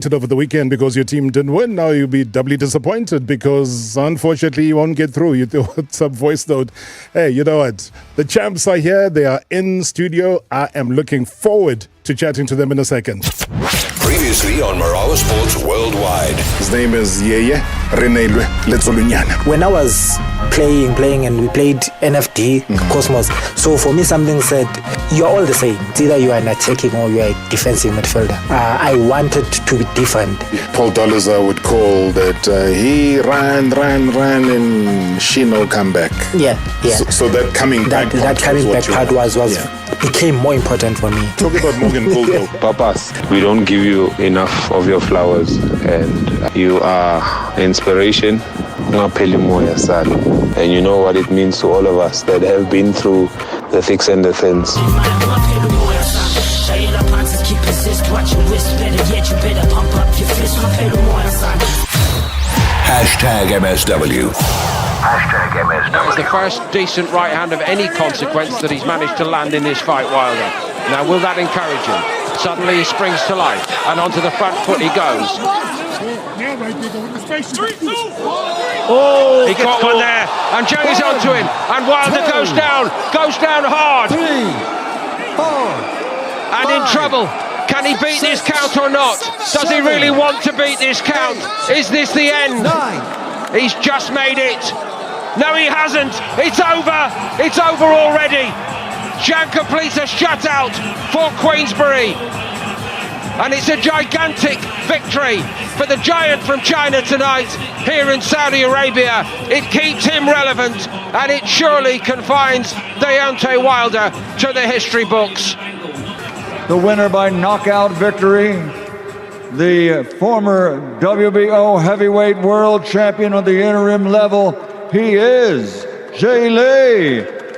over the weekend because your team didn't win. Now you'll be doubly disappointed because unfortunately you won't get through. You thought some voice note. Hey, you know what? The champs are here. They are in studio. I am looking forward to chatting to them in a second. Previously on Marawa Sports Worldwide. His name is Yeye Renelwe Letsolunyana. When I was playing and we played NFD, Cosmos, so for me something said, you're all the same. It's either you are an attacking or you are a defensive midfielder. I wanted to be different. Paul Dollizer would call that he ran and she no come back. Yeah. So that coming back part was became more important for me. Talk about Morgan Gold. Papas, we don't give you enough of your flowers, and you are inspiration. And you know what it means to all of us that have been through the thicks and the thins. #MSW. That is the first decent right hand of any consequence that he's managed to land in this fight, Wilder. Now, will that encourage him? Suddenly he springs to life, and onto the front foot he goes. Oh, he caught one there, and Jay's onto him, and Wilder goes down hard. 3, 4, and in trouble. Can he beat this count or not? Does he really want to beat this count? Is this the end? 9. He's just made it. No, he hasn't. It's over. It's over already. Jan completes a shutout for Queensbury. And it's a gigantic victory for the giant from China tonight here in Saudi Arabia. It keeps him relevant, and it surely confines Deontay Wilder to the history books. The winner by knockout victory, the former WBO heavyweight world champion on the interim level, he is Jay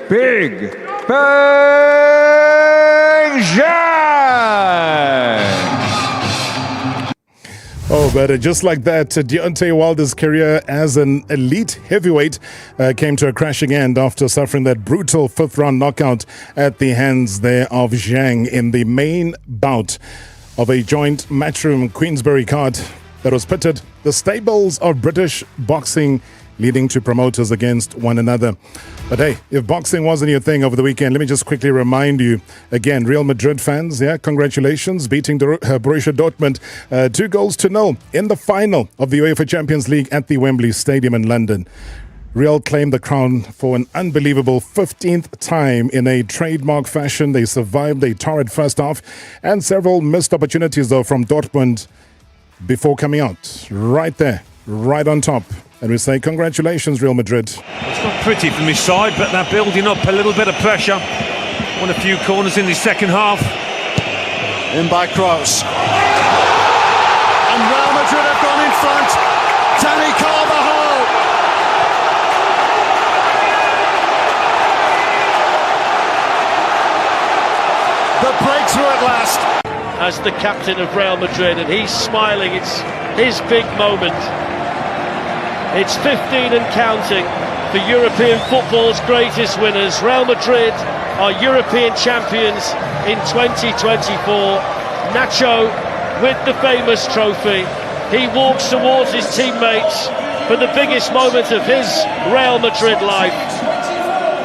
Big Bang Zhang. Oh, but just like that, Deontay Wilder's career as an elite heavyweight came to a crashing end after suffering that brutal fifth-round knockout at the hands there of Zhang in the main bout of a joint Matchroom Queensbury card that was pitted the stables of British boxing, leading to promoters against one another. But hey, if boxing wasn't your thing over the weekend, let me just quickly remind you, again, Real Madrid fans, congratulations, beating Borussia Dortmund 2-0 in the final of the UEFA Champions League at the Wembley Stadium in London. Real claimed the crown for an unbelievable 15th time in a trademark fashion. They survived a torrid first half and several missed opportunities, though, from Dortmund before coming out right there, right on top. And we say congratulations, Real Madrid. It's not pretty from his side, but they're building up a little bit of pressure. Won a few corners in the second half. In by Kroos. And Real Madrid have gone in front. Dani Carvajal. The breakthrough at last. As the captain of Real Madrid, and he's smiling. It's his big moment. It's 15 and counting for European football's greatest winners. Real Madrid are European champions in 2024. Nacho with the famous trophy. He walks towards his teammates for the biggest moment of his Real Madrid life.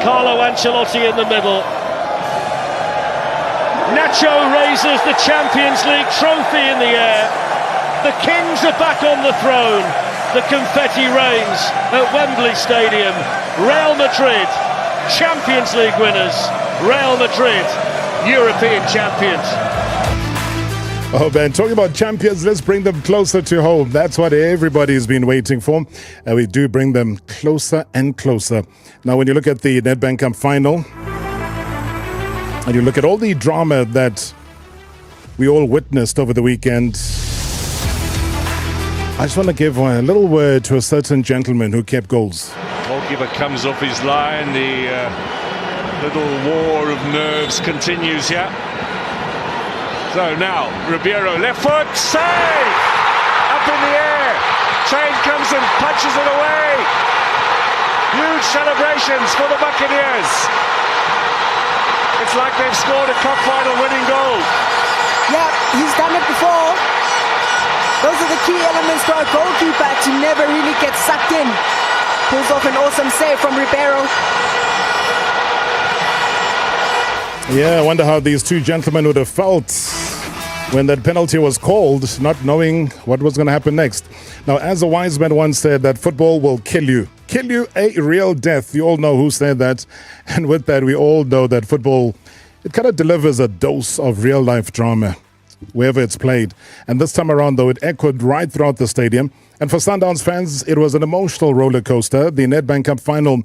Carlo Ancelotti in the middle. Nacho raises the Champions League trophy in the air. The Kings are back on the throne. The confetti rains at Wembley Stadium. Real Madrid, Champions League winners. Real Madrid, European champions. Oh man, talking about champions, let's bring them closer to home. That's what everybody's been waiting for. And we do bring them closer and closer. Now, when you look at the Nedbank Cup Final, and you look at all the drama that we all witnessed over the weekend, I just want to give a little word to a certain gentleman who kept goals. Goalkeeper comes off his line. The little war of nerves continues here. So now, Ribeiro, left foot, save! Up in the air. Chain comes and punches it away. Huge celebrations for the Buccaneers. It's like they've scored a cup final winning goal. Yeah, he's done it before. Those are the key elements for our goalkeeper to never really get sucked in. Pulls off an awesome save from Ribeiro. Yeah, I wonder how these two gentlemen would have felt when that penalty was called, not knowing what was going to happen next. Now, as a wise man once said, that football will kill you a real death. You all know who said that. And with that, we all know that football, it kind of delivers a dose of real life drama wherever it's played. And this time around, though, it echoed right throughout the stadium. And for Sundowns fans, it was an emotional roller coaster. The Nedbank Cup Final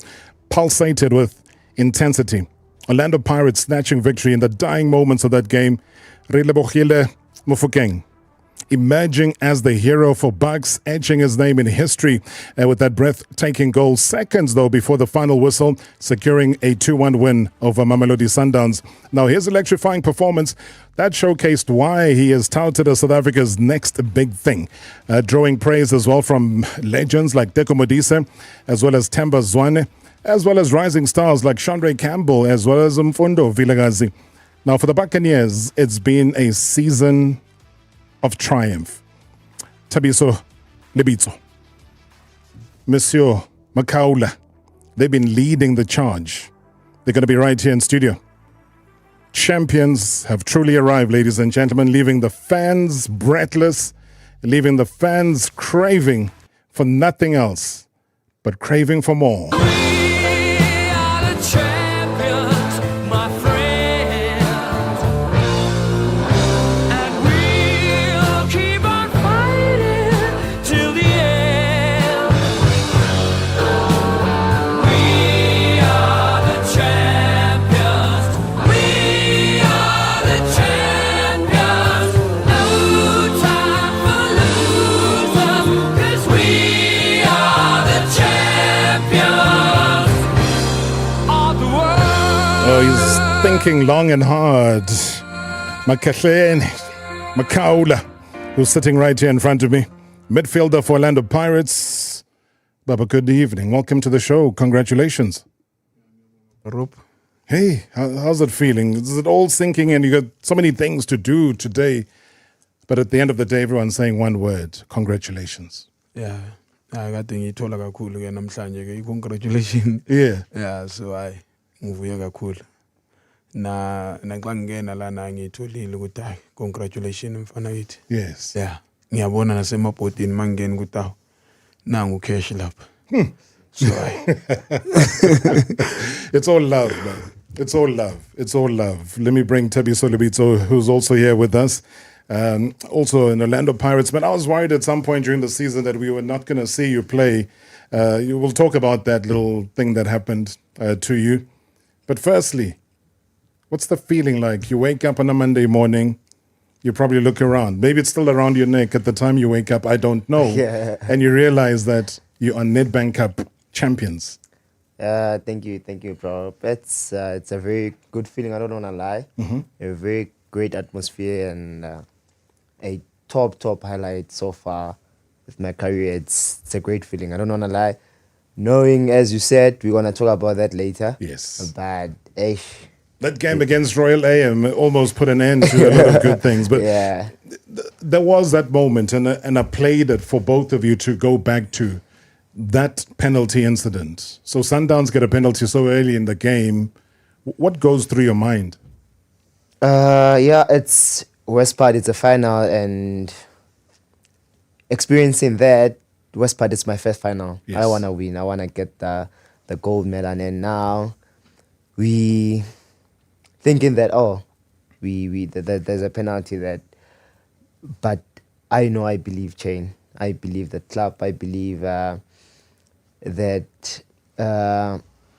pulsated with intensity. Orlando Pirates snatching victory in the dying moments of that game. Lebitso Mofokeng emerging as the hero for Bucks, etching his name in history with that breathtaking goal. Seconds, though, before the final whistle, securing a 2-1 win over Mamelodi Sundowns. Now, his electrifying performance, that showcased why he is touted as South Africa's next big thing, drawing praise as well from legends like Teko Modise, as well as Themba Zwane, as well as rising stars like Chandre Campbell, as well as Mfundo Vilakazi. Now, for the Buccaneers, it's been a season of triumph. Thabiso, Lebitso, Monsieur Makhaula, they've been leading the charge. They're going to be right here in studio. Champions have truly arrived, ladies and gentlemen, leaving the fans breathless, leaving the fans craving for nothing else, but craving for more. He's thinking long and hard. Makhehleni, Makhaula, who's sitting right here in front of me. Midfielder for Orlando Pirates. Baba, good evening. Welcome to the show. Congratulations. Hey, how's it feeling? Is it all sinking in? You got so many things to do today. But at the end of the day, everyone's saying one word. Congratulations. Yeah. I got the congratulations. Yeah. Yeah, so I ngivuya kakhulu na xa ngena lana ngitholile ukuthi hayi congratulations mfana yithi. Yes. Yeah, ngiyabona nasemabhodini mangeni ukuthi awu nangu cash lapha. So it's all love, man. It's all love. It's all love. Let me bring Thabiso Lebitso, who's also here with us. Also in Orlando Pirates. But I was worried at some point during the season that we were not going to see you play. You will talk about that little thing that happened to you. But firstly, what's the feeling like? You wake up on a Monday morning, you probably look around. Maybe it's still around your neck at the time you wake up, I don't know. Yeah. And you realize that you are Nedbank Cup champions. Thank you, bro. It's a very good feeling, I don't want to lie. Mm-hmm. A very great atmosphere and a top highlight so far with my career. It's a great feeling, I don't want to lie. Knowing, as you said, we're going to talk about that later. Yes. But that game against Royal AM almost put an end to a lot of good things. But yeah, there was that moment, and I played it for both of you to go back to that penalty incident. So Sundowns get a penalty so early in the game. What goes through your mind? Yeah, it's Westpart, it's a final, and experiencing that, Westpart is my first final. Yes. I want to win. I want to get the gold medal. And now we thinking that, there's a penalty that, but I know, I believe Chain. I believe the club. I believe that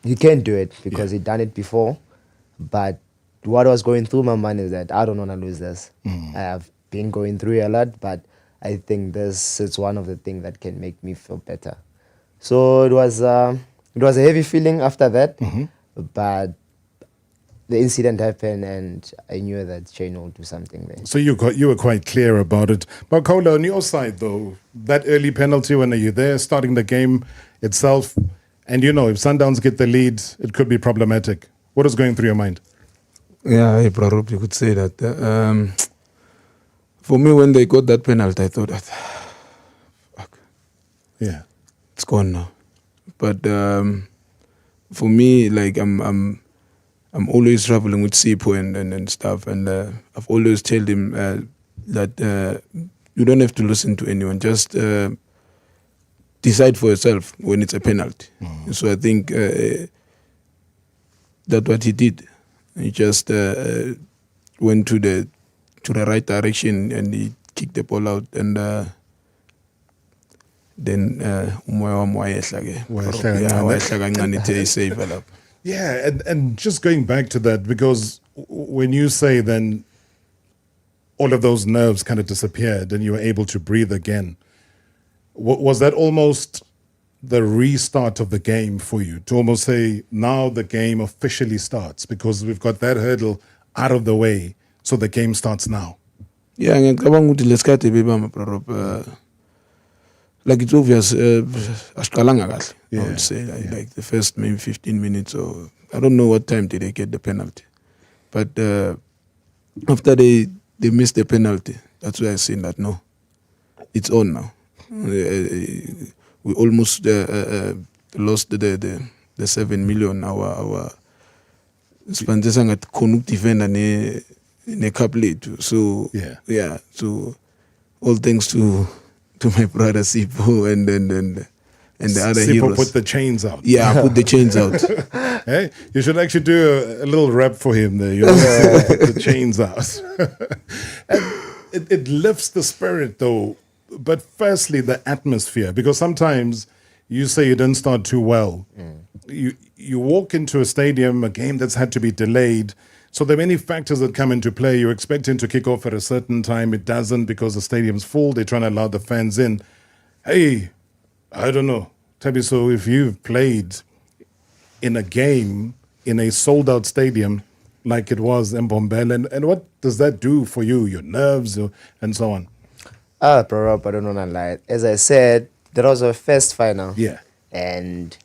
he can do it because he done it before. But what was going through my mind is that I don't want to lose this. I have been going through a lot, but I think this is one of the things that can make me feel better. So it was a heavy feeling after that, but the incident happened and I knew that Shane will do something there. So you were quite clear about it. Makhaula, on your side though, that early penalty, when are you there starting the game itself? And if Sundowns get the lead, it could be problematic. What is going through your mind? Yeah, you could say that. For me, when they got that penalty, I thought that Yeah. It's gone now. But for me, like I'm always traveling with Sipo and stuff, and I've always told him that you don't have to listen to anyone. Just decide for yourself when it's a penalty. So I think that's what he did. He just went to the right direction and he kicked the ball out, and then yeah, and just going back to that, because when you say then all of those nerves kind of disappeared and you were able to breathe again, was that almost the restart of the game for you, to almost say now the game officially starts because we've got that hurdle out of the way, so the game starts now? Yeah, like it's obvious, I would say, like the first maybe 15 minutes, or I don't know what time did they get the penalty. But after they missed the penalty, that's why I said that, no, it's on now. We almost lost the 7 million. Our sponsors at Konuk defender ne cup lead. So yeah, so all thanks to my brother Sipo and the other Sipo heroes. Put the chains out. Yeah, I put the chains out. Hey, you should actually do a little rap for him there. You know, put the chains out. And it lifts the spirit though. But firstly, the atmosphere, because sometimes you say you didn't start too well. You walk into a stadium, a game that's had to be delayed. So there are many factors that come into play. You're expecting to kick off at a certain time. It doesn't because the stadium's full. They're trying to allow the fans in. Hey, I don't know, Thabiso, if you've played in a game in a sold-out stadium like it was in Mbombela, and what does that do for you, your nerves, and so on? Bro, I don't want to lie. As I said, that was our first final. Yeah. And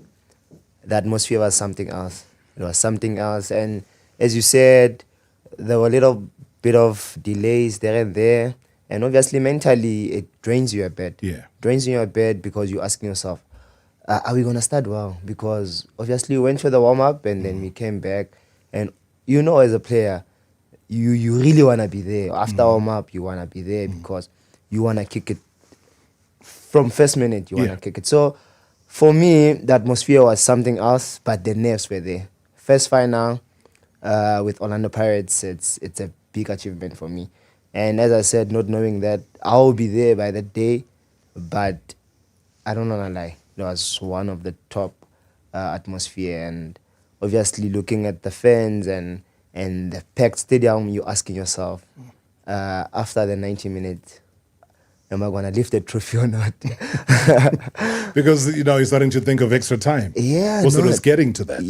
the atmosphere was something else. It was something else. And as you said, there were a little bit of delays there and there. And obviously, mentally, it drains you a bit. Yeah. Drains you a bit because you're asking yourself, are we going to start well? Because obviously, we went for the warm-up and then we came back. And you know, as a player, you really want to be there. After warm-up, you want to be there because you want to kick it from first minute. You want to kick it. So for me, the atmosphere was something else, but the nerves were there. First final with Orlando Pirates, it's a big achievement for me. And as I said, not knowing that I'll be there by that day, but I don't want to lie, it was one of the top atmosphere. And obviously looking at the fans and the packed stadium, you're asking yourself, after the 90 minutes, am I going to lift the trophy or not? Because, you know, you're starting to think of extra time. Yeah. What's it getting to that?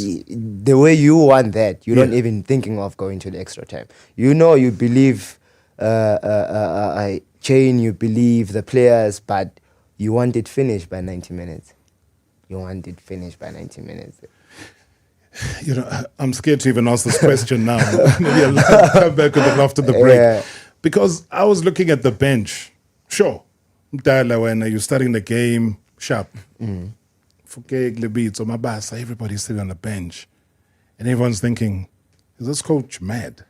The way you want that, you're not even thinking of going to the extra time. You know, you believe Chain, you believe the players, but you want it finished by 90 minutes. You want it finished by 90 minutes. You know, I'm scared to even ask this question now. Maybe I'll come back with it after the break. Yeah. Because I was looking at the bench. Sure, when you're starting the game, sharp. Forget Lebitso, Mabasa, everybody's sitting on the bench. And everyone's thinking, is this coach mad?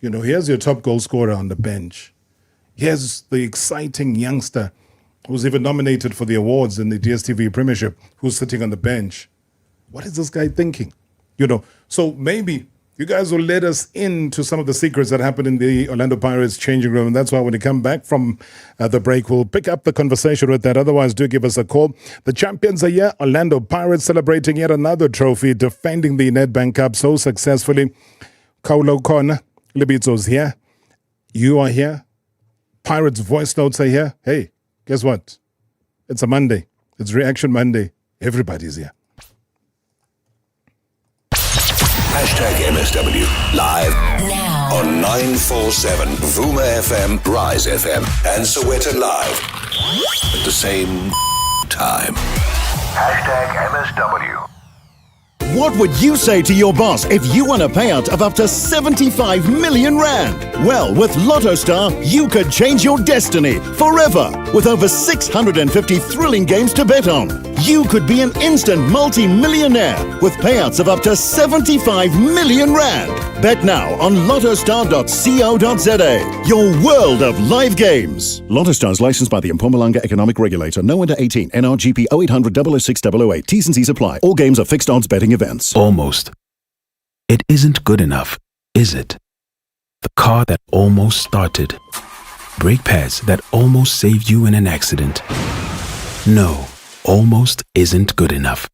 You know, here's your top goal scorer on the bench. Here's the exciting youngster who's even nominated for the awards in the DSTV Premiership, who's sitting on the bench. What is this guy thinking? You know, so maybe you guys will let us into some of the secrets that happened in the Orlando Pirates changing room. And that's why when you come back from the break, we'll pick up the conversation with that. Otherwise, do give us a call. The champions are here. Orlando Pirates celebrating yet another trophy, defending the Nedbank Cup so successfully. Makhaula Corner, Lebitso's here. You are here. Pirates voice notes are here. Hey, guess what? It's a Monday. It's Reaction Monday. Everybody's here. #MSW live now on 947 Vuma FM, Rise FM, and Soweto Live at the same time. #MSW. What would you say to your boss if you won a payout of up to 75 million rand? Well, with Lotto Star, you could change your destiny forever with over 650 thrilling games to bet on. You could be an instant multi-millionaire with payouts of up to 75 million rand. Bet now on lottostar.co.za. Your world of live games. Lotto Star is licensed by the Mpumalanga Economic Regulator. No under 18. NRGP 0800 006 008. T's and C's apply. All games are fixed odds betting events. Almost. It isn't good enough, is it? The car that almost started. Brake pads that almost saved you in an accident. No, almost isn't good enough.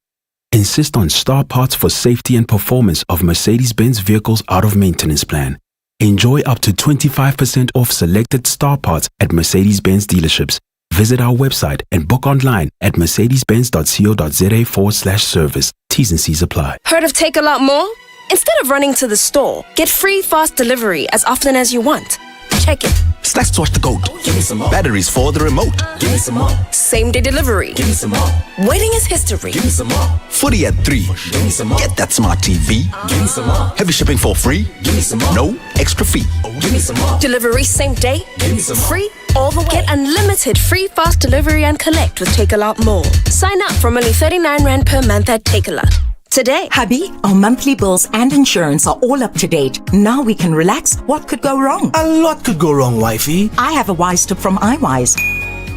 Insist on star parts for safety and performance of Mercedes-Benz vehicles out of maintenance plan. Enjoy up to 25% off selected star parts at Mercedes-Benz dealerships. Visit our website and book online at mercedes-benz.co.za/service. T's and C's apply. Heard of Take a Lot More? Instead of running to the store, get free fast delivery as often as you want. Check it. Snacks to watch the goat. Give me some more. Batteries for the remote. Give me some more. Same day delivery. Give me some more. Waiting is history. Give me some more. Footy at 3. Give me some more. Get that smart TV. Give me some more. Heavy shipping for free. Give me some more. No extra fee. Give me some more. Delivery same day. Give me some more. Free all the way. Get unlimited free fast delivery and collect with Take a Lot More. Sign up from only 39 Rand per month at Take a Lot. Today. Hubby, our monthly bills and insurance are all up to date. Now we can relax. What could go wrong? A lot could go wrong, wifey. I have a wise tip from iWise.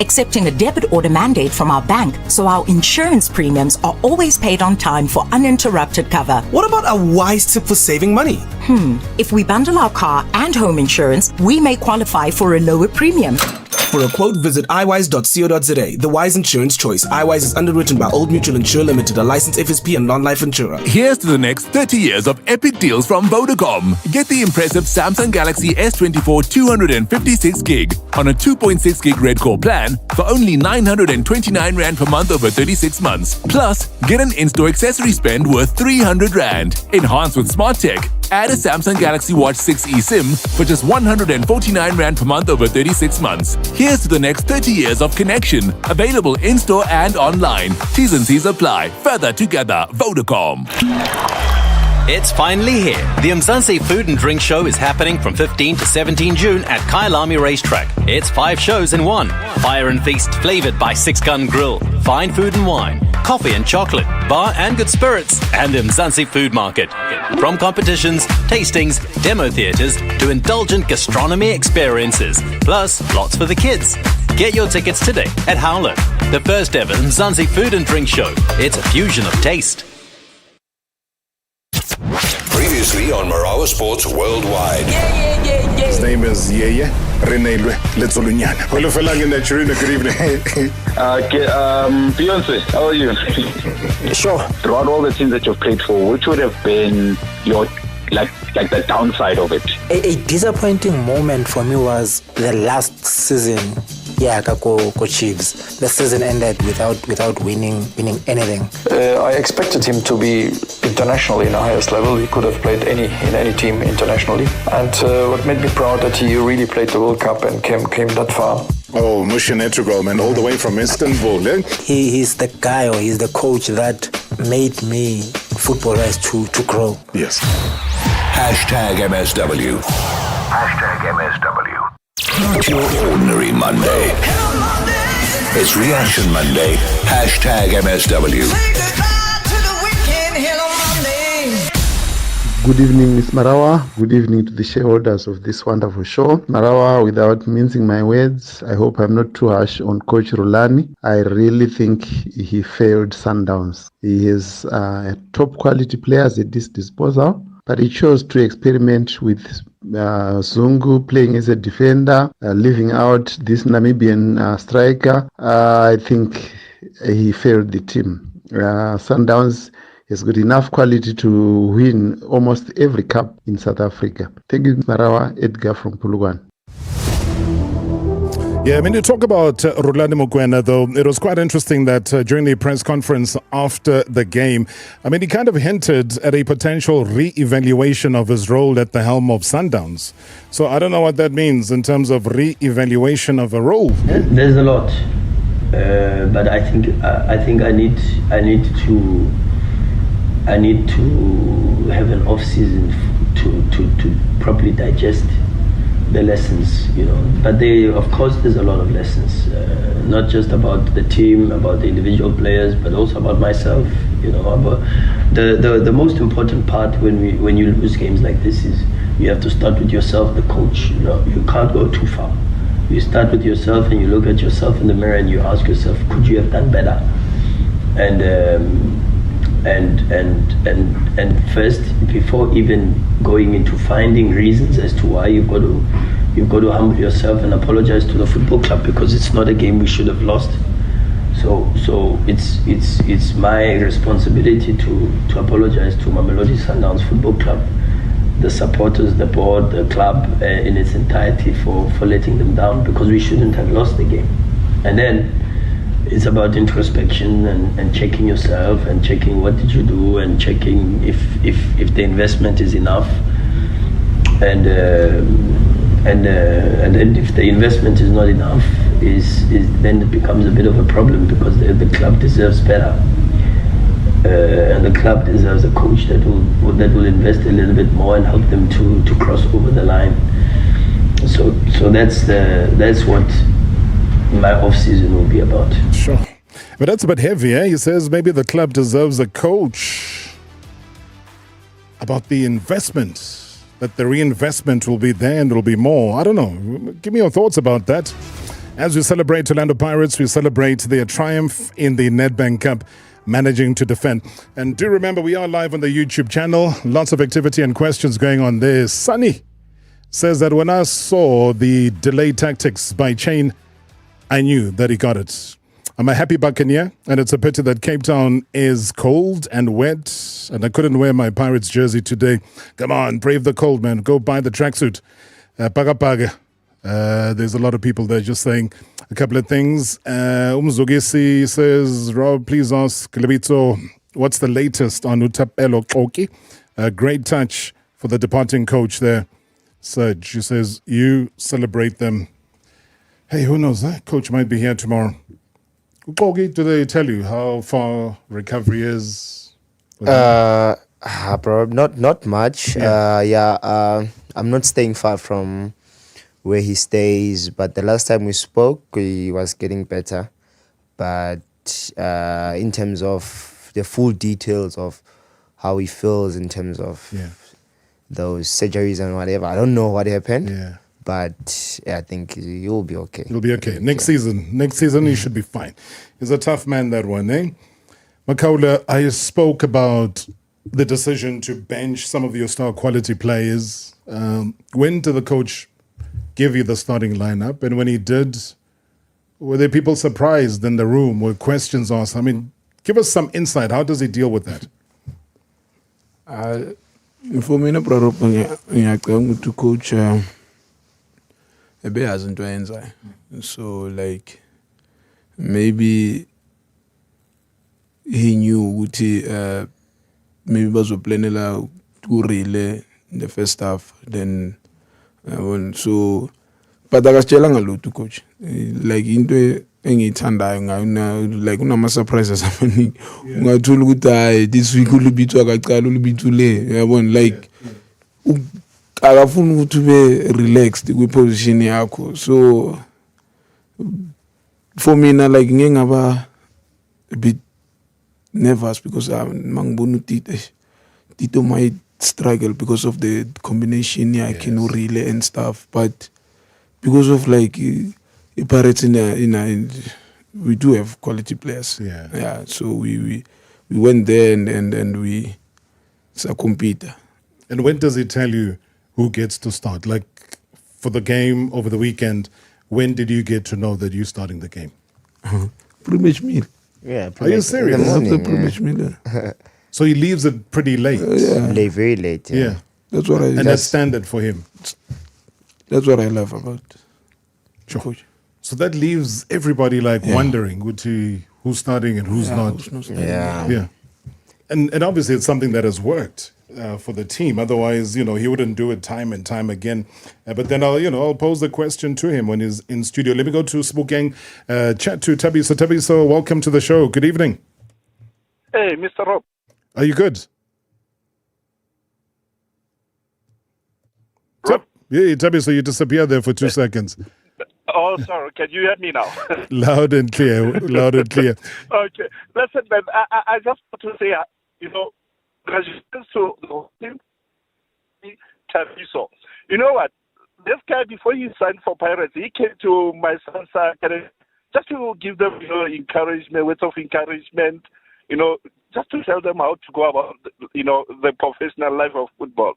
Accepting a debit order mandate from our bank, so our insurance premiums are always paid on time for uninterrupted cover. What about a wise tip for saving money? If we bundle our car and home insurance, we may qualify for a lower premium. For a quote, visit iwise.co.za. The Wise Insurance Choice. iWise is underwritten by Old Mutual Insure Limited, a licensed FSP and non-life insurer. Here's to the next 30 years of epic deals from Vodacom. Get the impressive Samsung Galaxy S24 256 gig on a 2.6 gig Red Core plan for only 929 Rand per month over 36 months. Plus, get an in-store accessory spend worth 300 Rand. Enhanced with smart tech. Add a Samsung Galaxy Watch 6 eSIM for just 149 Rand per month over 36 months. Here's to the next 30 years of connection. Available in-store and online. T's and C's apply. Further together, Vodacom. It's finally here. The Mzansi Food and Drink Show is happening from 15 to 17 June at Kyalami Racetrack. It's 5 shows in one. Fire and Feast, flavored by 6 Gun Grill. Fine food and wine. Coffee and chocolate. Bar and good spirits. And Mzansi Food Market. From competitions, tastings, demo theatres to indulgent gastronomy experiences. Plus, lots for the kids. Get your tickets today at Howler. The first ever Mzansi Food and Drink Show. It's a fusion of taste. Previously on Marawa Sports Worldwide. His name is Yeye Renelwe Letsolunyana. Hello, Felang in Naturina. Good evening. Beyonce, how are you? Sure. Throughout all the teams that you've played for, which would have been your like the downside of it? A disappointing moment for me was the last season. Yeah, go Chiefs. The season ended without winning anything. I expected him to be internationally in the highest level. He could have played in any team internationally. And what made me proud that he really played the World Cup and came that far. Oh, Mushin Etrugol, man, all the way from Istanbul. Eh? He's the guy, or he's the coach that made me football-wise to grow. Yes. #MSW. #MSW. Not your ordinary Monday. It's Reaction Monday. #MSW. Good evening, Miss Marawa. Good evening to the shareholders of this wonderful show. Marawa, without mincing my words, I hope I'm not too harsh on Coach Rulani. I really think he failed Sundowns. He has top quality players at his disposal, but he chose to experiment with Zungu playing as a defender, leaving out this Namibian striker. I think he failed the team. Sundowns has got enough quality to win almost every cup in South Africa. Thank you, Marawa. Edgar from Pulugan. Yeah, I mean, you talk about Rulani Mokoena, though. It was quite interesting that during the press conference after the game, I mean, he kind of hinted at a potential re-evaluation of his role at the helm of Sundowns. So I don't know what that means in terms of re-evaluation of a role. There's a lot, but I think I need to I need to have an off season to properly digest the lessons, But of course, there's a lot of lessons, not just about the team, about the individual players, but also about myself. About the most important part when you lose games like this is you have to start with yourself, the coach. You can't go too far. You start with yourself and you look at yourself in the mirror and you ask yourself, could you have done better? And first, before even going into finding reasons as to why you've got to humble yourself and apologize to the football club, because it's not a game we should have lost. So it's my responsibility to apologize to Mamelodi Sundowns Football Club, the supporters, the board, the club in its entirety for letting them down, because we shouldn't have lost the game. And then it's about introspection and checking yourself and checking what did you do and checking if the investment is enough, and then if the investment is not enough, then it becomes a bit of a problem, because the club deserves better, and the club deserves a coach that will invest a little bit more and help them to cross over the line. So that's what my off-season will be about. Sure. But that's a bit heavy, eh? He says maybe the club deserves a coach. About the investment, that the reinvestment will be there and there will be more. I don't know. Give me your thoughts about that. As we celebrate Orlando Pirates, we celebrate their triumph in the Nedbank Cup, managing to defend. And do remember, we are live on the YouTube channel. Lots of activity and questions going on there. Sunny says that when I saw the delay tactics by Chain, I knew that he got it. I'm a happy Buccaneer, and it's a pity that Cape Town is cold and wet, and I couldn't wear my Pirates jersey today. Come on, brave the cold, man. Go buy the tracksuit. Paga. There's a lot of people there just saying a couple of things. Umzogisi says, Rob, please ask Lebitso, what's the latest on Utapelo Koki? A great touch for the departing coach there. Serge, she says, you celebrate them. Hey, who knows? That coach might be here tomorrow. Kogi, do they tell you how far recovery is? Probably not much. I'm not staying far from where he stays, but the last time we spoke, he was getting better. But in terms of the full details of how he feels in terms of those surgeries and whatever, I don't know what happened. Yeah. But I think you'll be okay. You'll be okay. Next season, he should be fine. He's a tough man, that one, eh? Makhaula, I spoke about the decision to bench some of your star quality players. When did the coach give you the starting lineup? And when he did, were there people surprised in the room? Were questions asked? I mean, give us some insight. How does he deal with that? For me, no problem. To coach. Ebe hasn't enza. So like maybe he knew maybe bazoplanela to relay in the first half, then so but akasitshela ngalutho coach, like into engiyithandayo ngayo, like unama surprises amaningi. Ungathola ukuthi hayi this week uLebitso akaqala uLebitso le, yabona, like akafuna ukuthi ube relaxed kwi-position yakho. So for me now, like ngeke ngaba a bit nervous because mangibona Tito might struggle because of the combination can relay and stuff, but because of like Pirates in we do have quality players. So we went there and we compete. And when does he tell you who gets to start? Like for the game over the weekend, when did you get to know that you're starting the game? Pretty much me. Yeah. Are you serious? Pretty much me. So he leaves it pretty late. Very late. Yeah. That's what and that's standard for him. That's what I love about Coach. So that leaves everybody like wondering who's starting and who's not. Yeah. And obviously it's something that has worked for the team. Otherwise, he wouldn't do it time and time again. But then I'll pose the question to him when he's in studio. Let me go to Spokane, chat to Thabiso. Thabiso, welcome to the show. Good evening. Hey, Mr. Rob. Are you good? Yeah, Thabiso, you disappeared there for 2 seconds. Oh, sorry. Can you hear me now? Loud and clear. Loud and clear. Okay. Listen, man, I just want to say, congratulations to the team, Thabiso. You know what? This guy, before he signed for Pirates, he came to my son's academy just to give them, encouragement, words of encouragement, just to tell them how to go about, the professional life of football.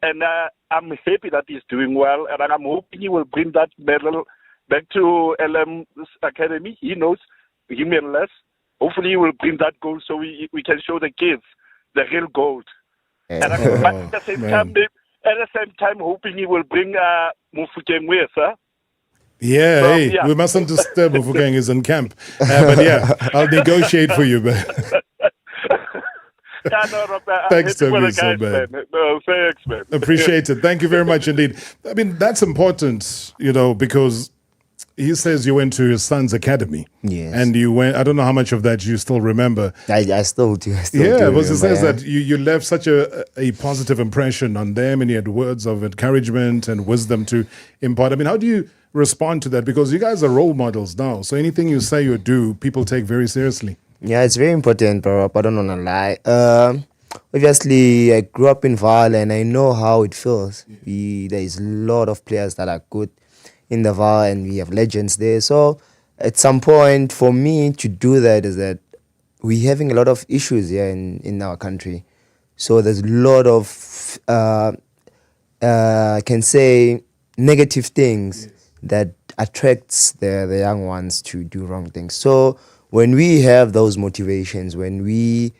And I'm happy that he's doing well, and I'm hoping he will bring that medal back to LM's academy. He knows him and less. Hopefully he will bring that gold so we can show the kids the real gold. And at the same time, hoping he will bring Mufukeng with, huh? Yeah, we mustn't disturb Mufukeng is in camp. But yeah, I'll negotiate for you, man. Thanks, Thabiso, man. Thanks, man. Appreciate it. Thank you very much indeed. I mean, that's important, because he says you went to his son's academy. Yes. And you went, I don't know how much of that you still remember. I still do. Because he says that you left such a positive impression on them, and he had words of encouragement and wisdom to impart. I mean, how do you respond to that? Because you guys are role models now. So anything you say or do, people take very seriously. Yeah, it's very important, bro. I don't want to lie. Obviously, I grew up in Vaal and I know how it feels. There is a lot of players that are good in the Vaal and we have legends there. So at some point, for me to do that is that we're having a lot of issues here in our country. So there's a lot of, I can say, negative things that attracts the young ones to do wrong things. So when we have those motivations, when we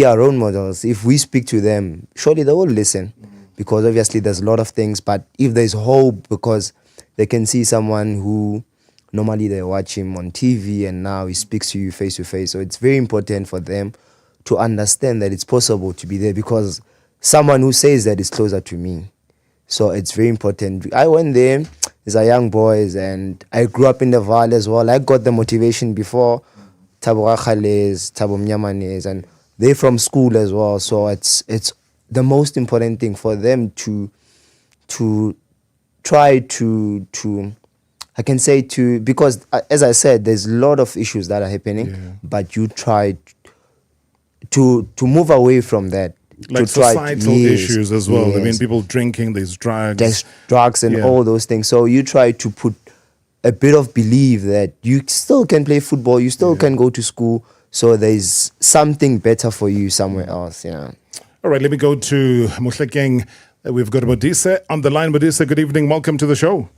are role models, if we speak to them, surely they will listen. Because obviously there's a lot of things, but if there's hope, because they can see someone who normally they watch him on TV and now he speaks to you face to face. So it's very important for them to understand that it's possible to be there, because someone who says that is closer to me. So it's very important. I went there as a young boy and I grew up in the Vaal as well. I got the motivation before Thabo Rakhales, Thabo Mnyamanes, and they're from school as well. So it's the most important thing for them to try to I can say to, because as I said, there's a lot of issues that are happening, but you try to move away from that. Like societal issues as well. I mean, people drinking, there's drugs. And all those things. So you try to put a bit of belief that you still can play football, you still can go to school, so there's something better for you somewhere else. All right, let me go to Makhehleni. We've got Modise on the line. Modise, good evening. Welcome to the show.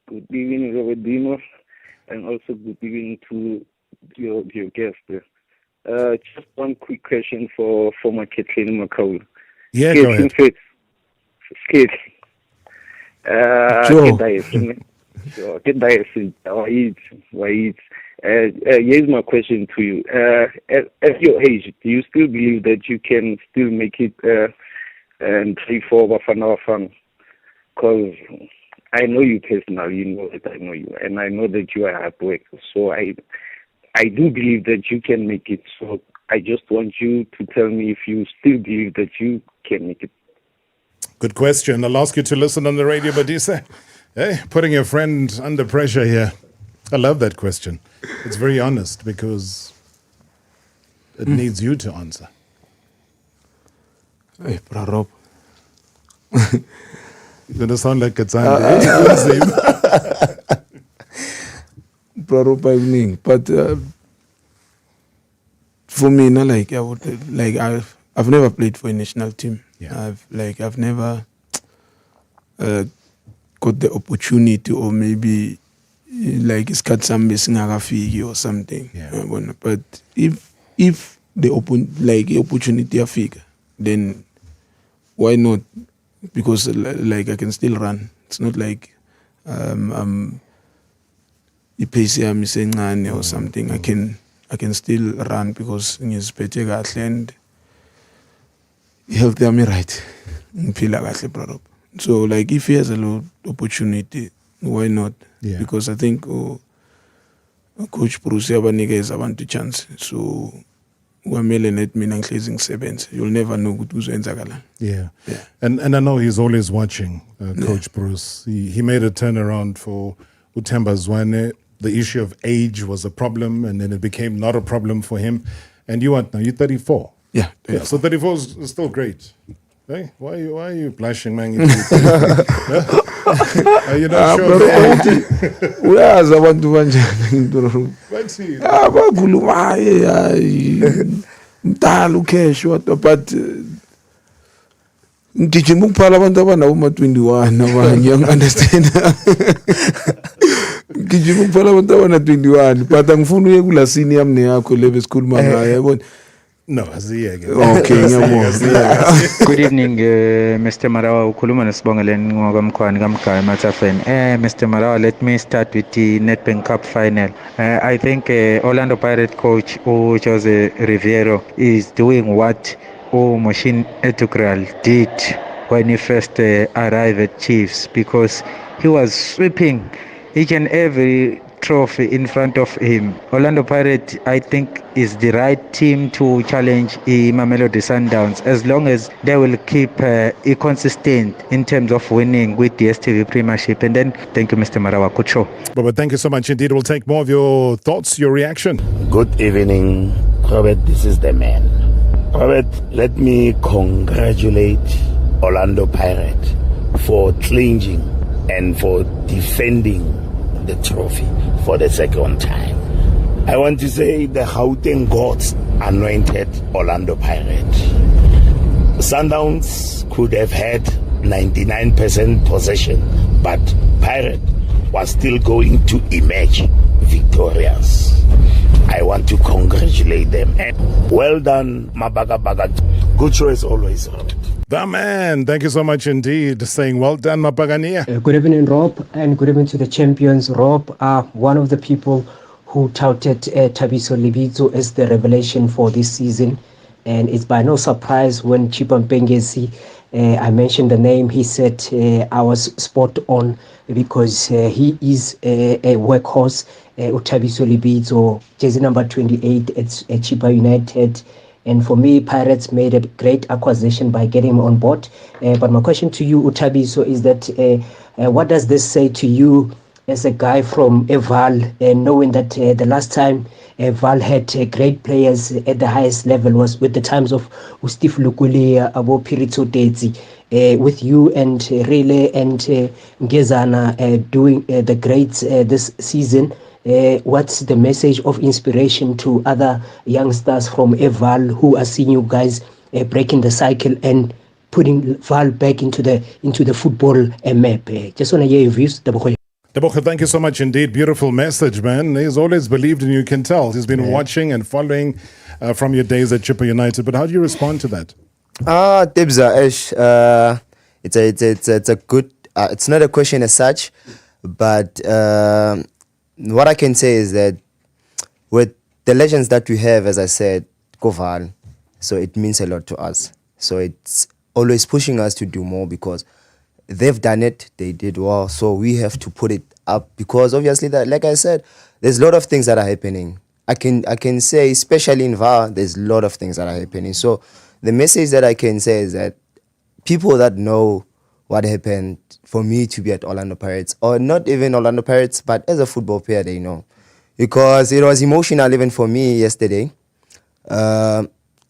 Good evening, Robert Dino, and also good evening to your guest there. Just one quick question for Makhehleni Makhaula. Yeah, go ahead. Skate. Here's my question to you. At your age, do you still believe that you can still make it and play for Bafana Bafana? Because I know you personally, you know that I know you, and I know that you are hard worker. So I do believe that you can make it. So I just want you to tell me if you still believe that you can make it. Good question. I'll ask you to listen on the radio, Modise. Hey, putting your friend under pressure here. I love that question. It's very honest because it needs you to answer. Hey, Rob. You're going to sound like it's but for me, I've never played for a national team. I've never got the opportunity, or maybe it's got some missing or something. But if the opportunity figure, then why not? Because I can still run. It's not like ipesi or something. I can still run because ngiziphethe and health yami right. Ngiphila kahle bro. So if he has a lot opportunity, why not? Because I think Coach Bruce abanikeza abantu chance. So kwamele net mina ngihlezi ngisebenze. You'll never know ukuthi kuzoyenzakalani. Yeah. And I know he's always watching, Coach Bruce. He made a turnaround for Uthemba Zwane. The issue of age was a problem, and then it became not a problem for him. And you what now? You're 34. Yeah. So 34 is still great. Hey, why are you blushing, man? Are you not sure? Uyazi abantu kanjani Bathi abakhuluma mdala ucash what but ngijima ukuphala abantu abanawo ma-21 abanye understand ngijima ukuphala abantu abana-21 but angifuni uye kula scene yami neyakho le besikhuluma ngayo yabona. No, asiyeke. Okay, Good evening, Mr. Marawa. Ukhuluma noSibongeleni ngokamkhwani kamgaya Matsafeni. Mr. Marawa, let me start with the Nedbank Cup Final. I think Orlando Pirates coach Jose Riviero is doing what Moshin Etukral did when he first arrived at Chiefs, because he was sweeping each and every trophy in front of him. Orlando Pirates, I think, is the right team to challenge Mamelodi Sundowns, as long as they will keep consistent in terms of winning with the STV Premiership. And then, thank you, Mr. Marawa. Good show. But thank you so much indeed. We'll take more of your thoughts, your reaction. Good evening, Robert. This is the man. Robert, let me congratulate Orlando Pirates for clinging and for defending the trophy for the second time. I want to say the Gauteng gods anointed Orlando Pirates. Sundowns could have had 99% possession, but Pirate was still going to emerge victorious. I want to congratulate them. And well done, Mabaga Baga. Good show as always, Robert. The man, thank you so much indeed. Saying well done, Mapagania. Good evening, Rob, and good evening to the champions. Rob, one of the people who touted Thabiso Lebitso as the revelation for this season. And it's by no surprise when Chipa Mpengesi, I mentioned the name, he said I was spot on, because he is a workhorse. Thabiso Lebitso, jersey number 28 at Chipa United. And for me, Pirates made a great acquisition by getting him on board. But my question to you, Thabiso, is that what does this say to you as a guy from Eval, knowing that the last time Eval had great players at the highest level was with the times of Steve Lukuli, Abo Piritso Tetsi, with you and Rele and Ngezana doing the greats this season? What's the message of inspiration to other youngsters from Eval who are seeing you guys breaking the cycle and putting Val back into the football map? Just want to hear your views. Deboche, thank you so much indeed. Beautiful message, man. He's always believed in you, can tell. He's been watching and following from your days at Chippa United. But how do you respond to that? Tibza, it's a good. It's not a question as such, but what I can say is that with the legends that we have, as I said, Koval, so it means a lot to us. So it's always pushing us to do more, because they've done it, they did well, so we have to put it up, because obviously, that, like I said, there's a lot of things that are happening. I can say, especially in VAR, there's a lot of things that are happening. So the message that I can say is that people that know what happened for me to be at Orlando Pirates, or not even Orlando Pirates, but as a football player, they know. Because it was emotional even for me yesterday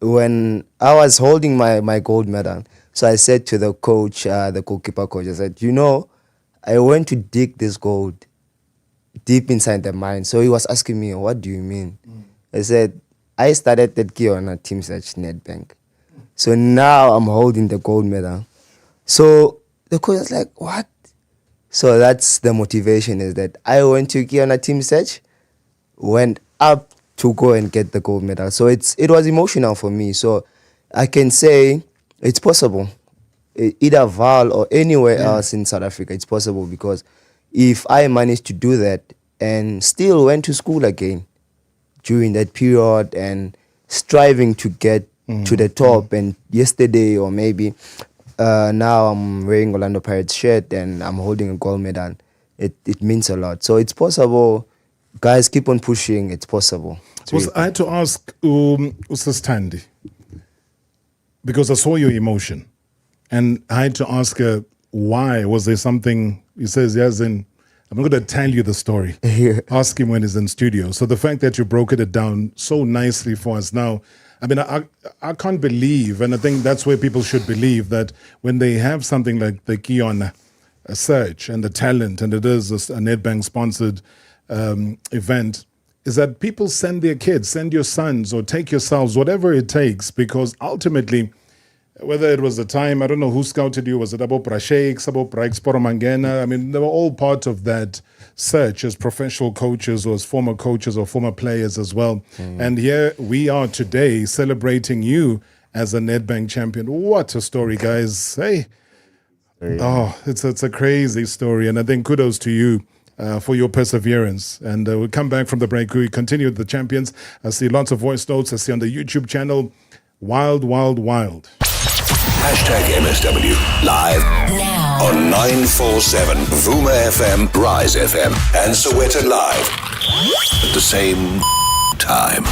when I was holding my gold medal. So I said to the coach, the goalkeeper coach, I said, I went to dig this gold deep inside the mine. So he was asking me, what do you mean? I said, I started that gear on a team search Nedbank. So now I'm holding the gold medal. So the coach was like, what? So that's the motivation, is that I went to gear on a team search, went up to go and get the gold medal. So it was emotional for me. So I can say it's possible. Either Val or anywhere else in South Africa, it's possible, because if I managed to do that and still went to school again during that period and striving to get to the top, and yesterday or maybe now I'm wearing Orlando Pirates shirt and I'm holding a gold medal, it means a lot. So it's possible Guys, keep on pushing. It's possible. I had to ask Usastandi, because I saw your emotion, and I had to ask her, why? Was there something? He says, yes, I'm not going to tell you the story. Ask him when he's in studio. So the fact that you broke it down so nicely for us now, I mean, I can't believe, and I think that's where people should believe, that when they have something like the Kiona search and the talent, and it is a Nedbank-sponsored event, is that people send their kids, send your sons, or take yourselves, whatever it takes, because ultimately, whether it was the time, I don't know who scouted you, was it Abo Prashek, Abo Praxporomangena? I mean, they were all part of that search as professional coaches or as former coaches or former players as well. And here we are today celebrating you as a Nedbank champion. What a story, guys. Hey. Oh, it's a crazy story. And I think kudos to you for your perseverance. And we'll come back from the break. We continue with the champions. I see lots of voice notes. I see on the YouTube channel, wild, wild, wild. #MSW live now on 947 Vuma FM, Rise FM, and Soweto Live at the same time.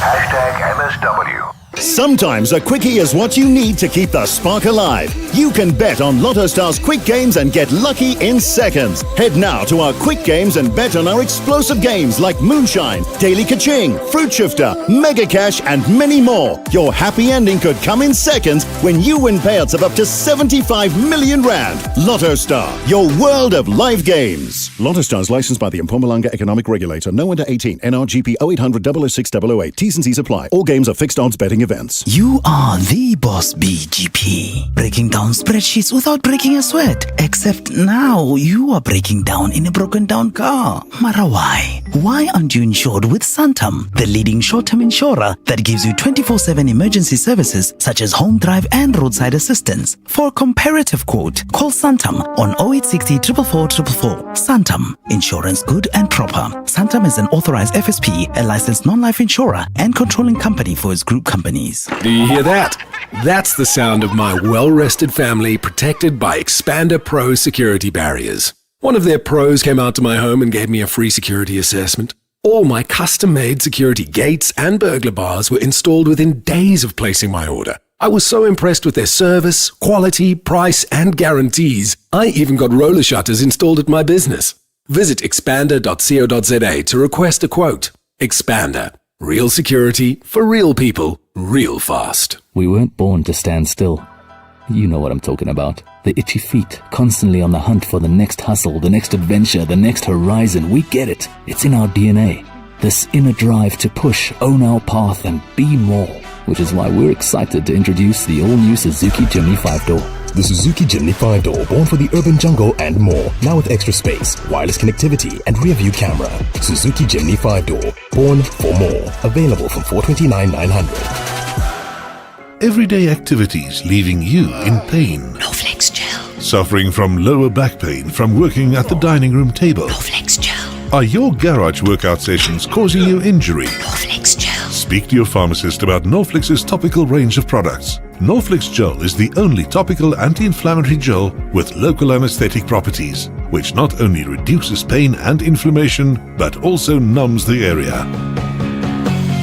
#MSW. Sometimes a quickie is what you need to keep the spark alive. You can bet on Lotto Star's quick games and get lucky in seconds. Head now to our quick games and bet on our explosive games like Moonshine, Daily Kaching, Fruit Shifter, Mega Cash, and many more. Your happy ending could come in seconds when you win payouts of up to 75 million rand. Lotto Star, your world of live games. Lotto Star is licensed by the Mpumalanga Economic Regulator. No under 18. NRGP 0800 006 008. T's and C's apply. All games are fixed odds betting events. You are the boss BGP. Breaking down spreadsheets without breaking a sweat. Except now you are breaking down in a broken down car. Mara, why? Why aren't you insured with Santam, the leading short-term insurer that gives you 24/7 emergency services such as home drive and roadside assistance? For a comparative quote, call Santam on 0860 444 444. Santam, insurance good and proper. Santam is an authorized FSP, a licensed non-life insurer and controlling company for its group companies. Do you hear that? That's the sound of my well-rested family protected by Expander Pro security barriers. One of their pros came out to my home and gave me a free security assessment. All my custom-made security gates and burglar bars were installed within days of placing my order. I was so impressed with their service, quality, price, and guarantees. I even got roller shutters installed at my business. Visit expander.co.za to request a quote. Expander. Real security for real people, real fast. We weren't born to stand still. You know what I'm talking about. The itchy feet, constantly on the hunt for the next hustle, the next adventure, the next horizon. We get it. It's in our DNA. This inner drive to push, own our path, and be more. Which is why we're excited to introduce the all-new Suzuki Jimny 5-door. The Suzuki Jimny 5-door, born for the urban jungle and more. Now with extra space, wireless connectivity, and rear-view camera. Suzuki Jimny 5-door, born for more. Available from 429,900. Everyday activities leaving you in pain. Norflex gel. Suffering from lower back pain from working at the dining room table. Norflex gel. Are your garage workout sessions causing you injury? Norflex gel. Speak to your pharmacist about Norflex's topical range of products. Norflex gel is the only topical anti-inflammatory gel with local anesthetic properties, which not only reduces pain and inflammation, but also numbs the area.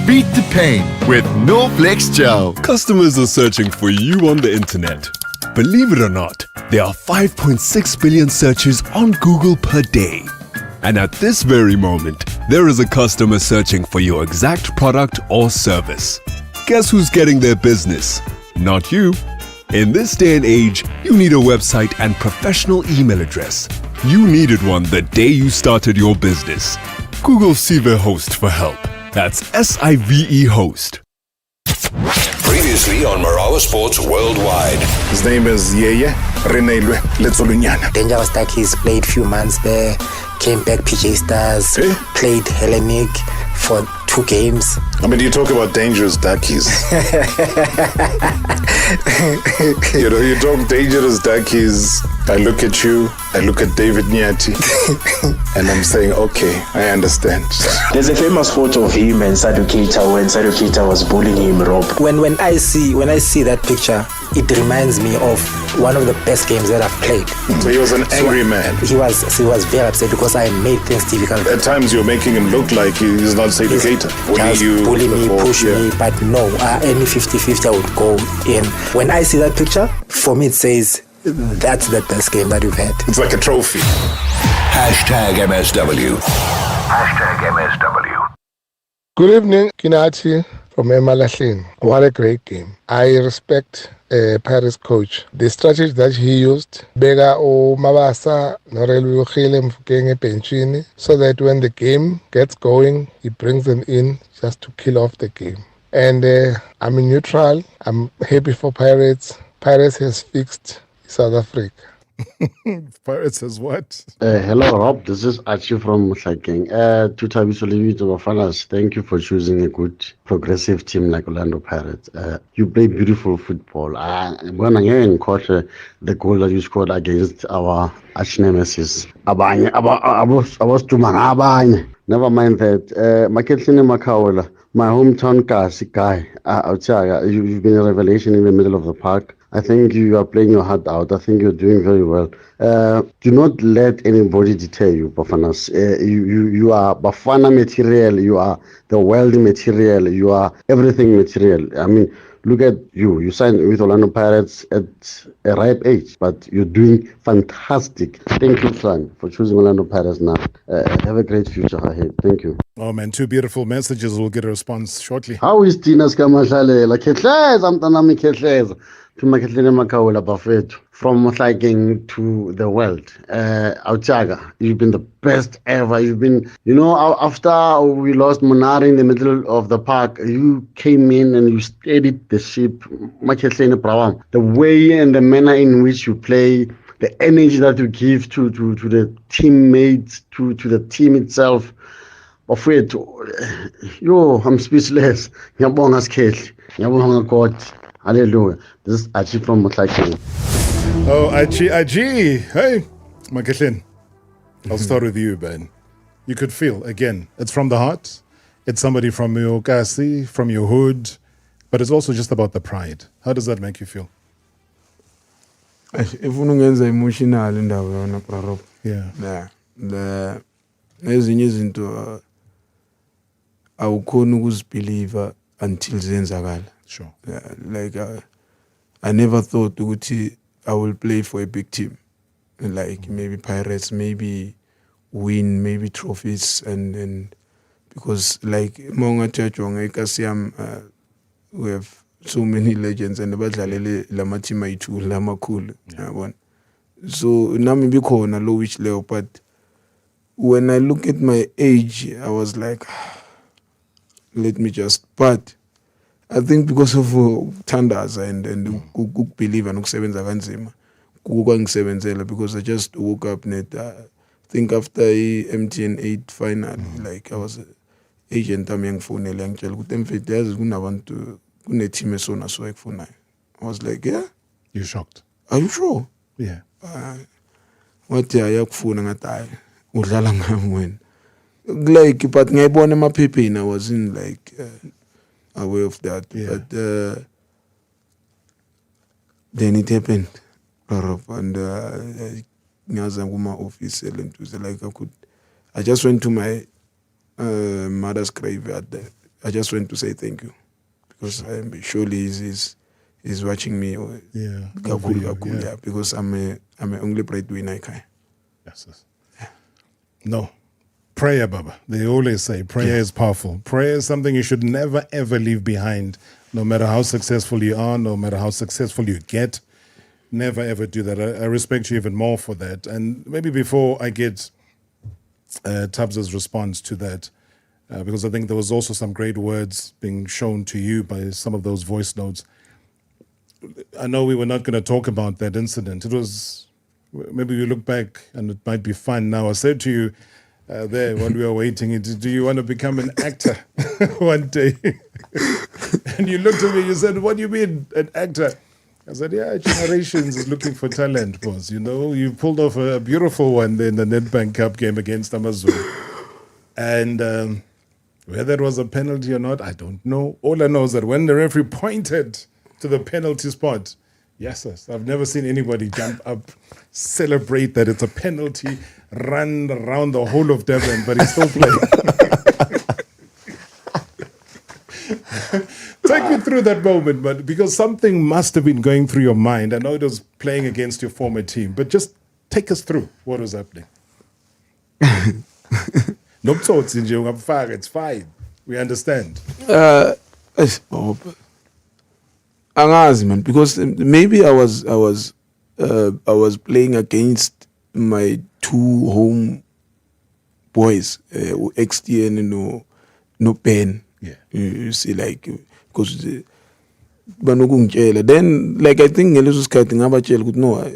Beat the pain with Norflex gel. Customers are searching for you on the internet. Believe it or not, there are 5.6 billion searches on Google per day. And at this very moment, there is a customer searching for your exact product or service. Guess who's getting their business? Not you. In this day and age, you need a website and professional email address. You needed one the day you started your business. Google Sive Host for help. That's SIVE Host. Previously on Marawa Sports Worldwide. His name is Yeye Renelwe Letsolunyana. Dangerous Duckies played few months there, came back PJ Stars, played Hellenic for 2 games. I mean, you talk about Dangerous Duckies. You talk Dangerous Duckies. I look at you, I look at David Nyati, and I'm saying, okay, I understand. There's a famous photo of him and Sadio Keita when Sadio Keita was bullying him, Rob. When I see that picture, it reminds me of one of the best games that I've played. So he was an angry man. He was very upset because I made things difficult. At times you're making him look like he's not Sadio Keita. Bully me, push me, but no, any 50-50 I would go in. When I see that picture, for me it says, that's the best game that we've had. It's like a trophy. #MSW. #MSW. Good evening, Kinati from Makhehleni. What a great game. I respect Paris coach. The strategy that he used, Bega o Mabasa, Norelu Khile Mfukenge Penchini, so that when the game gets going, he brings them in just to kill off the game. And I'm neutral. I'm happy for Pirates. Pirates has fixed South Africa. Pirates says what? Hello, Rob. This is Archie from Tlhagale. To Thabiso, Lebitso, Makhaula, thank you for choosing a good progressive team like Orlando Pirates. You play beautiful football. When again, caught the goal that you scored against our arch nemesis. Never mind that. Makhehleni Makhaula, my hometown guy. You've been a revelation in the middle of the park. I think you are playing your heart out. I think you're doing very well. Do not let anybody deter you, Bafanas. You are Bafana material. You are the world material. You are everything material. I mean, look at you. You signed with Orlando Pirates at a ripe age, but you're doing fantastic. Thank you, son, for choosing Orlando Pirates now. Have a great future ahead. Thank you. Oh, man, 2 beautiful messages. We'll get a response shortly. How is Tina's Kamashalela? Kehleza, Mtanami Kehleza. To Makhehleni Makhaula Bafetu. From Tlhagale to the world. Autaga, you've been the best ever. You've been, after we lost Monari in the middle of the park, you came in and you steadied the ship. Makhehleni Prawam. The way and the manner in which you play, the energy that you give to the teammates, to the team itself. Bafetu, I'm speechless. Ngiyabonga Skehli. Ngiyabonga God. Hallelujah. This is Archie from Makhehleni. Oh, Archie. Hey, Makhehleni. I'll start with you, Ben. You could feel, again, it's from the heart. It's somebody from your kasi, from your hood, but it's also just about the pride. How does that make you feel? If ungenza emotional indaba yona Prarop. Yeah. Ezinye izinto awukhona ukuzibelieve until zenzakala. Sure. Like I never thought ukuthi I will play for a big team. Like maybe Pirates, maybe win, maybe trophies, and because like Monga Chachwanga Ikasiam, we have so many legends and badlalele lama team ayitu lama cool. So nami bikhona low which level, but when I look at my age, I was like, let me just. But I think because of Tandaza and believe and ukusebenza kanzima kukangisebenzela, because I just woke up net. I think after MTN 8 final, like I was agent yangifonela ngitshela ukuthi emfethu yazi kunabantu kune team esona so ekufunayo. I was like, yeah. You shocked? Are you sure? Yeah. Wathi ayakufuna ngathi hayi udlala ngami wena. Like but ngiyibona emaphepheni I was in like aware of that. Yeah. But then it happened. And office like I just went to my mother's grave I just went to say thank you, because surely he's watching me. Yeah. Because I'm a only breadwinner. Yes. Yeah. No. Prayer, Baba. They always say prayer is powerful. Prayer is something you should never, ever leave behind, no matter how successful you are, no matter how successful you get. Never, ever do that. I respect you even more for that. And maybe before I get Tabza's response to that, because I think there was also some great words being shown to you by some of those voice notes. I know we were not going to talk about that incident. It was, maybe you look back and it might be fun now. I said to you, there when we were waiting, do you want to become an actor one day? And you looked at me, you said, what do you mean an actor? I said, yeah, Generations is looking for talent, boss. You know, you pulled off a beautiful one in the Nedbank Cup game against Amazulu. And whether it was a penalty or not, I don't know. All I know is that when the referee pointed to the penalty spot, yes, I've never seen anybody jump up, celebrate that it's a penalty, run around the whole of Durban, but he's still playing. Take me through that moment, but because something must have been going through your mind. I know it was playing against your former team, but just take us through what was happening. It's fine. We understand. Angazi, man, because maybe I was playing against my two home boys, XTN no Ben. Yeah. You see, like, because then, like, I think ngeleso sikhathi ngabatshela ukuthi no,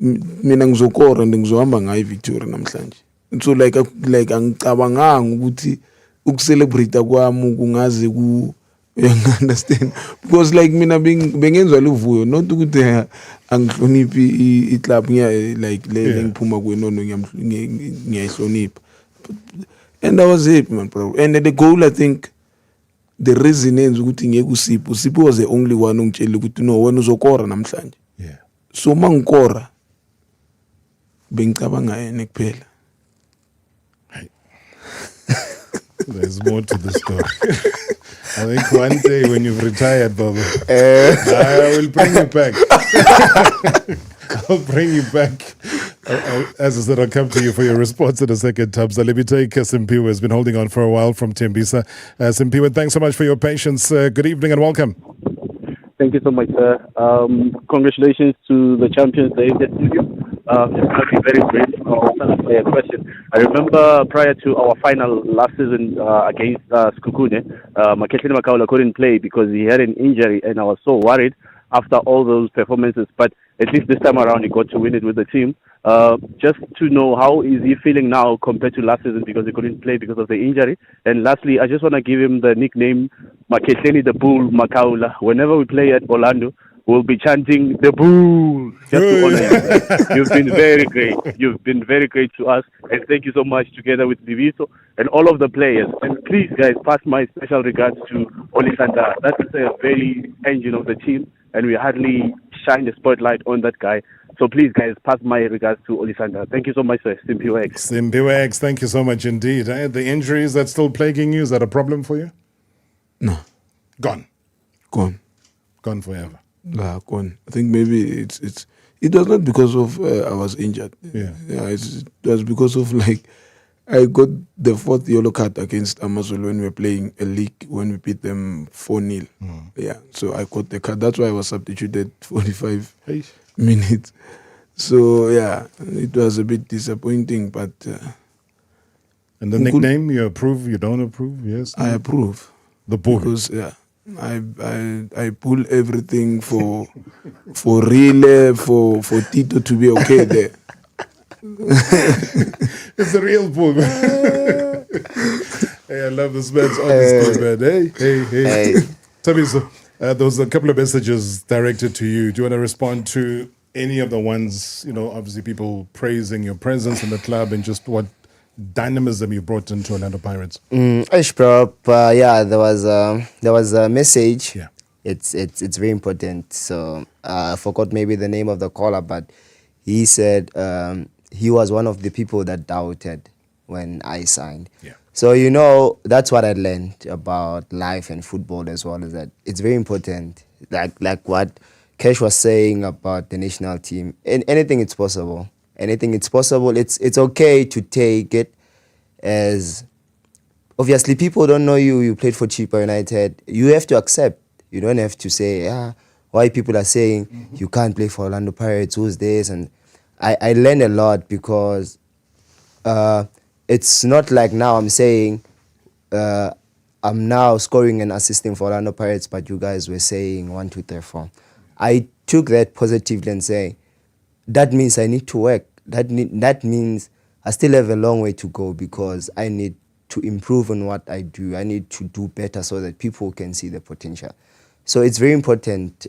mina ngizokora and ngizohamba ngayo victory namhlanje. So like angicabanganga ukuthi ukucelebrate kwami kungaze ku you understand, because like mina bengenzwa luvuyo not ukuthi angihloniphi iclub like le ngiphuma kwenono ngiyayihlonipha, and I was happy, man, bro. And the goal, I think the reason is ukuthi ngeke uSipho was the only one ongitshela ukuthi no, wena uzokora namhlanje. Yeah. So mangikora bengicabanga yena kuphela. There's more to the story. I think one day when you've retired, Baba, I will bring you back. I'll bring you back. As I said, I'll come to you for your response in a second, Tabs. Let me take Simpiwe, has been holding on for a while from Tembisa. Simpiwe, thanks so much for your patience. Good evening and welcome. Thank you so much, sir. Congratulations to the champions there in the studio. It's going to be very great. A question. I remember prior to our final last season against Skukune, Makhehleni Makhaula couldn't play because he had an injury, and I was so worried after all those performances. But at least this time around, he got to win it with the team. Just to know, how is he feeling now compared to last season because he couldn't play because of the injury? And lastly, I just want to give him the nickname Makhehleni the Bull Makhaula. Whenever we play at Orlando, we'll be chanting the Bull just to honor you. You've been very great. You've been very great to us, and thank you so much together with Lebitso and all of the players. And please, guys, pass my special regards to Olisanda. That's a very engine of the team, and we hardly shine the spotlight on that guy. So please, guys, pass my regards to Olisanda. Thank you so much, sir. Simpiwe. Simpiwe, thank you so much indeed. The injuries that's still plaguing you, is that a problem for you? No. Gone. Gone forever. Gone. I think maybe it was not because of I was injured. Yeah. It was because of like I got the 4th yellow card against Amazulu when we were playing a league when we beat them 4-0. Yeah. So I got the card. That's why I was substituted 45 minutes. So yeah, it was a bit disappointing, but. And the nickname, you approve? You don't approve? Yes. I approve. The Bull. Because I pull everything for real for Tito to be okay there. It's a real Bull. Hey, I love this man's honesty, man. Hey. Thabiso, there was a couple of messages directed to you. Do you want to respond to any of the ones, obviously people praising your presence in the club and just what dynamism you brought into Orlando Pirates? Yeah, there was a message. Yeah. It's very important. So I forgot maybe the name of the caller, but he said he was one of the people that doubted when I signed. Yeah. So that's what I learned about life and football as well, is that it's very important. Like what Cash was saying about the national team. Anything it's possible. Anything it's possible. It's okay to take it as, obviously people don't know you played for Chippa United. You have to accept. You don't have to say why people are saying you can't play for Orlando Pirates, who's this? And I learned a lot because it's not like now I'm saying I'm now scoring and assisting for Orlando Pirates, but you guys were saying 1, 2, 3, 4. I took that positively and saying, that means I need to work. That means I still have a long way to go because I need to improve on what I do. I need to do better so that people can see the potential. So it's very important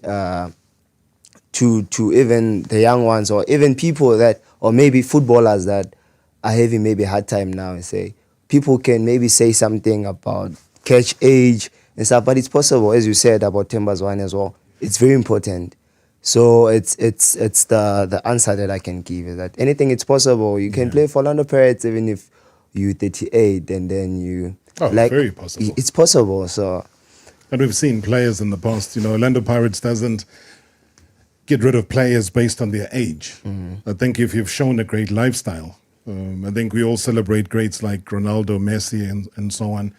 to even the young ones, or even people that, or maybe footballers that are having maybe a hard time now, and say people can maybe say something about catch age and stuff, but it's possible, as you said about Themba's one as well. It's very important. So it's the answer that I can give, is that anything it's possible. You can play for Orlando Pirates even if you're 38, and then you very possible. It's possible. So, and we've seen players in the past. Orlando Pirates doesn't get rid of players based on their age. I think if you've shown a great lifestyle, I think we all celebrate greats like Ronaldo, Messi, and so on.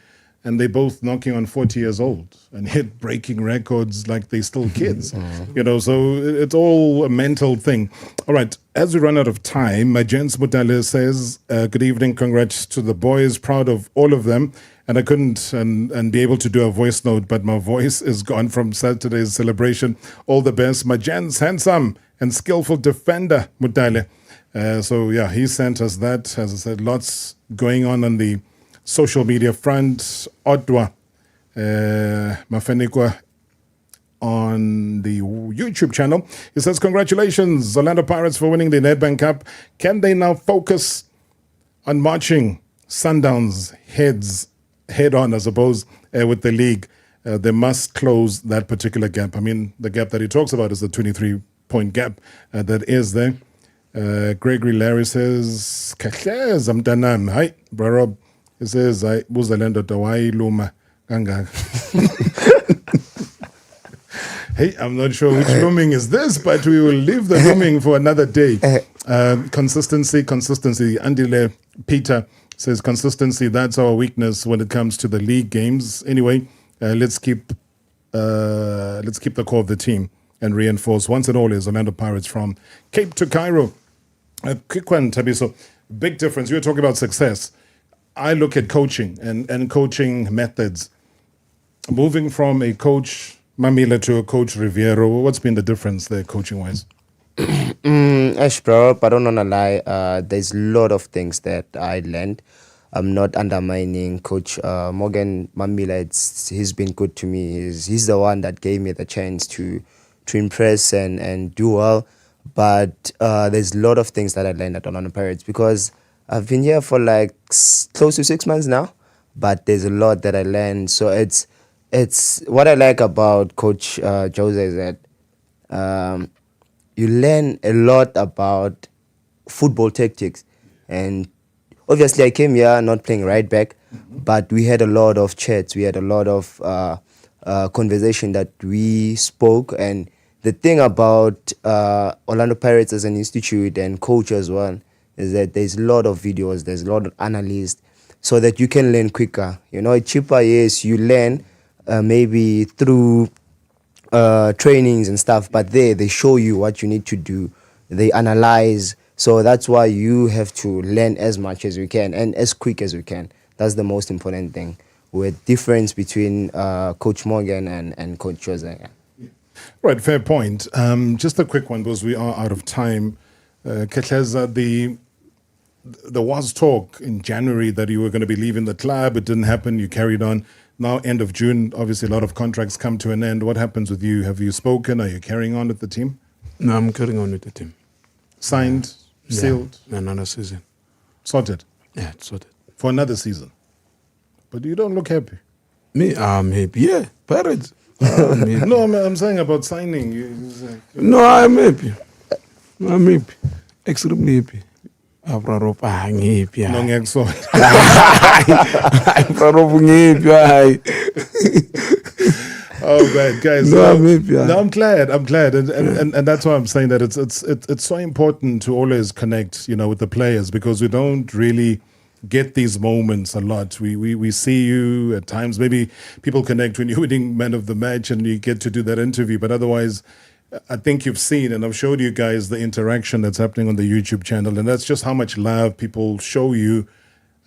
And they're both knocking on 40 years old and hit breaking records like they're still kids. So it's all a mental thing. All right, as we run out of time, my Jens Mutale says, good evening, congrats to the boys, proud of all of them. And I couldn't and be able to do a voice note, but my voice is gone from Saturday's celebration. All the best. My Jens, handsome and skillful defender, Mutale. He sent us that. As I said, lots going on the social media front. Odwa Mafenikwa on the YouTube channel. He says, congratulations, Orlando Pirates, for winning the Nedbank Cup. Can they now focus on marching Sundowns head on, I suppose, with the league? They must close that particular gap. I mean, the gap that he talks about is the 23-point gap that is there. Gregory Larry says, Kahleza mntanami. Hi, bro Rob. He says, I buzalendo tawai luma kangaka. Hey, I'm not sure which looming is this, but we will leave the looming for another day. Consistency. Andile Peter says consistency, that's our weakness when it comes to the league games. Anyway, let's keep the core of the team and reinforce once and always Orlando Pirates from Cape to Cairo. A quick one, Thabiso. Big difference. You were talking about success. I look at coaching and coaching methods. Moving from a coach Mamila to a coach Riviero, what's been the difference there coaching-wise? Ash, bro, I don't want to lie. There's a lot of things that I learned. I'm not undermining Coach Morgan Mamila. He's been good to me. He's the one that gave me the chance to impress and do well. But there's a lot of things that I learned at Orlando Pirates, because I've been here for like close to 6 months now. But there's a lot that I learned. So it's what I like about Coach Jose is that you learn a lot about football tactics. And obviously I came here not playing right back, but we had a lot of chats. We had a lot of conversation that we spoke. And the thing about Orlando Pirates as an institute and coach as well is that there's a lot of videos, there's a lot of analysts, so that you can learn quicker. It's cheaper, yes, you learn maybe through trainings and stuff, but they show you what you need to do. They analyze. So that's why you have to learn as much as you can and as quick as you can. That's the most important thing, with difference between Coach Morgan and Coach Jose. Right, fair point. Just a quick one, because we are out of time. Kahleza, there was talk in January that you were going to be leaving the club. It didn't happen. You carried on. Now, end of June, obviously a lot of contracts come to an end. What happens with you? Have you spoken? Are you carrying on with the team? No, I'm carrying on with the team. Signed? Sealed? Another season. Sorted? Yeah, it's sorted. For another season? But you don't look happy. Me, I'm happy. Yeah, Pirates. No, I'm saying about signing. No, I'm happy. I'm happy. Extremely happy. Abrarop, I'm happy. No, oh, man, guys. No, I'm happy. No, I'm glad. And that's why I'm saying that it's so important to always connect, with the players, because we don't really get these moments a lot. We see you at times. Maybe people connect when you're winning man of the match and you get to do that interview. But otherwise, I think you've seen, and I've showed you guys the interaction that's happening on the YouTube channel. And that's just how much love people show you.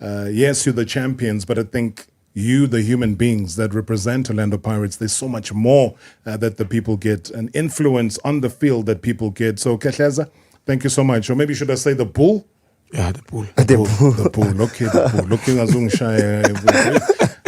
Yes, you're the champions, but I think you, the human beings that represent Orlando Pirates, there's so much more that the people get, an influence on the field that people get. So, Kahleza, thank you so much. Or maybe should I say the bull? Yeah, the pool. The pool. Okay, the pool. Looking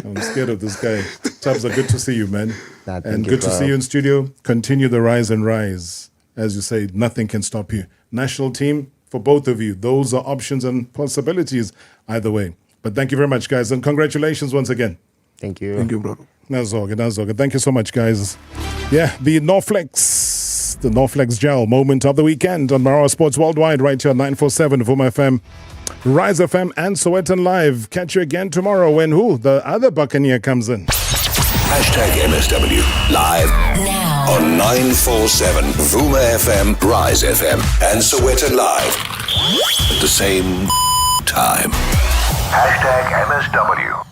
I'm scared of this guy. Tabza, good to see you, man. And good to see you in studio. Continue the rise and rise. as you say, nothing can stop you. National team, for both of you, those are options and possibilities either way. But thank you very much, guys, and congratulations once again. Thank you. Thank you, brother. Nazoga. Thank you so much, guys. Yeah, the Norflex Gel moment of the weekend on Marawa Sports Worldwide, right here on 947 Vuma FM, Rise FM, and Sowetan Live. Catch you again tomorrow when the other Buccaneer comes in. #MSW live now on 947 Vuma FM, Rise FM, and Sowetan Live at the same time. #MSW.